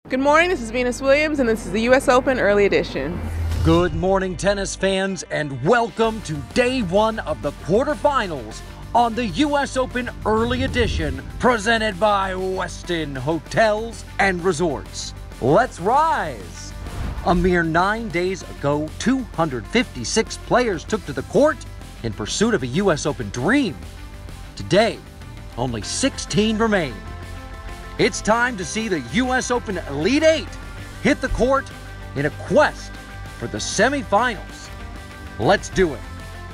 Good morning, this is Venus Williams, and this is the U.S. Open Early Edition. Good morning, tennis fans, and welcome to day one of the quarterfinals on the U.S. Open Early Edition, presented by Westin Hotels and Resorts. Let's rise! A mere 9 days ago, 256 players took to the court in pursuit of a U.S. Open dream. Today, only 16 remain. It's time to see the U.S. Open Elite Eight hit the court in a quest for the semifinals. Let's do it.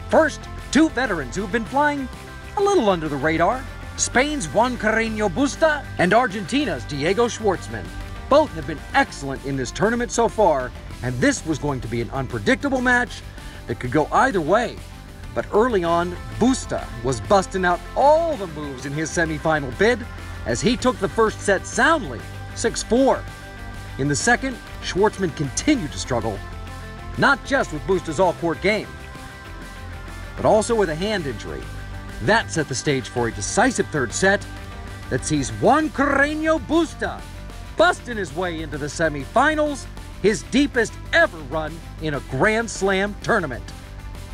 First, two veterans who have been flying a little under the radar. Spain's Juan Carreño Busta and Argentina's Diego Schwartzman. Both have been excellent in this tournament so far, and this was going to be an unpredictable match that could go either way. But early on, Busta was busting out all the moves in his semifinal bid as he took the first set soundly, 6-4. In the second, Schwartzman continued to struggle, not just with Busta's all-court game, but also with a hand injury. That set the stage for a decisive third set that sees Juan Carreño Busta busting his way into the semifinals, his deepest ever run in a Grand Slam tournament.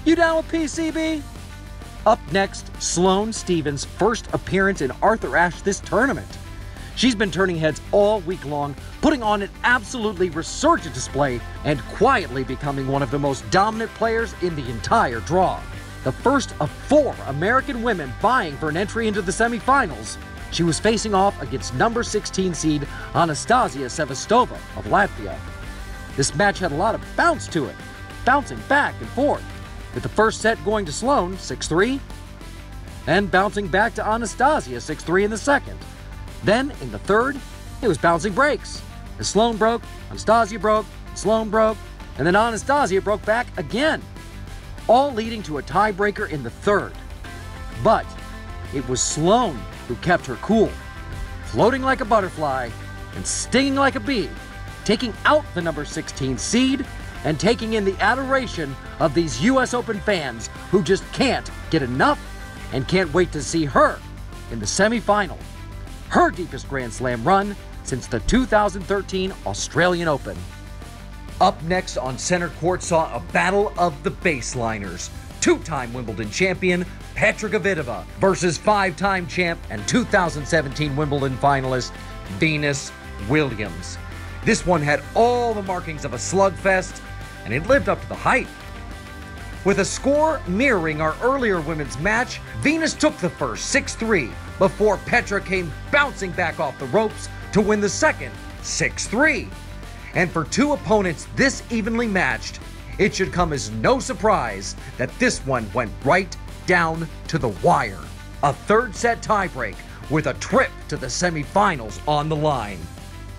You down with PCB? Up next, Sloane Stephens' first appearance in Arthur Ashe this tournament. She's been turning heads all week long, putting on an absolutely resurgent display and quietly becoming one of the most dominant players in the entire draw. The first of 4 American women vying for an entry into the semifinals, she was facing off against number 16 seed Anastasia Sevastova of Latvia. This match had a lot of bounce to it, bouncing back and forth, with the first set going to Sloane, 6-3, and bouncing back to Anastasia, 6-3 in the second. Then, in the third, it was bouncing breaks. As Sloane broke, Anastasia broke, Sloane broke, and then Anastasia broke back again, all leading to a tiebreaker in the third. But it was Sloane who kept her cool, floating like a butterfly and stinging like a bee, taking out the number 16 seed and taking in the adoration of these U.S. Open fans who just can't get enough and can't wait to see her in the semifinal. Her deepest Grand Slam run since the 2013 Australian Open. Up next on center court saw a battle of the baseliners. Two-time Wimbledon champion Petra Kvitova versus 5-time champ and 2017 Wimbledon finalist Venus Williams. This one had all the markings of a slugfest, and it lived up to the hype. With a score mirroring our earlier women's match, Venus took the first 6-3 before Petra came bouncing back off the ropes to win the second 6-3. And for two opponents this evenly matched, it should come as no surprise that this one went right down to the wire. A third set tiebreak with a trip to the semifinals on the line.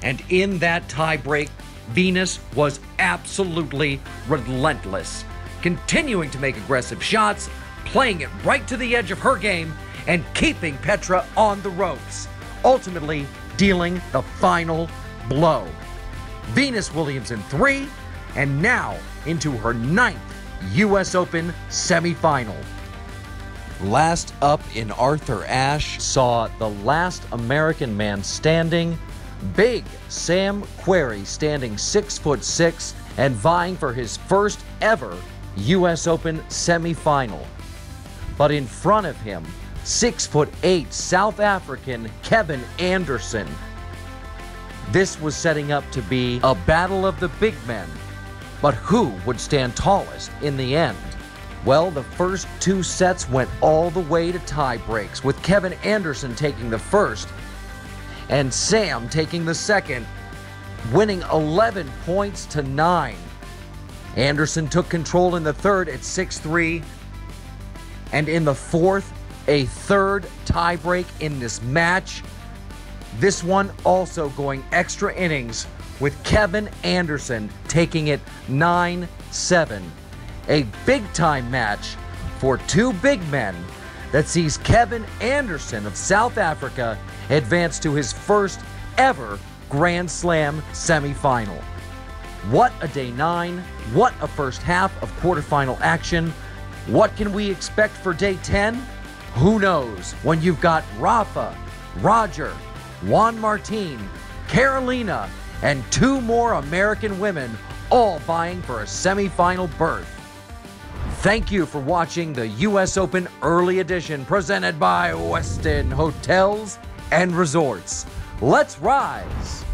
And in that tiebreak, Venus was absolutely relentless, continuing to make aggressive shots, playing it right to the edge of her game, and keeping Petra on the ropes, ultimately dealing the final blow. Venus Williams in 3, and now into her 9th U.S. Open semifinal. Last up in Arthur Ashe saw the last American man standing, Big Sam Querrey, standing 6'6" and vying for his first ever U.S. Open semifinal. But in front of him, 6'8" South African Kevin Anderson. This was setting up to be a battle of the big men. But who would stand tallest in the end? Well, the first 2 sets went all the way to tie breaks, with Kevin Anderson taking the first and Sam taking the second, winning 11 points to 9. Anderson took control in the third at 6-3, and in the fourth, a third tiebreak in this match. This one also going extra innings, with Kevin Anderson taking it 9-7. A big-time match for two big men that sees Kevin Anderson of South Africa advance to his first ever Grand Slam semifinal. What a day 9, what a first half of quarterfinal action. What can we expect for day 10? Who knows when you've got Rafa, Roger, Juan Martín, Carolina, and 2 more American women all vying for a semifinal berth. Thank you for watching the US Open Early Edition presented by Westin Hotels and Resorts. Let's rise!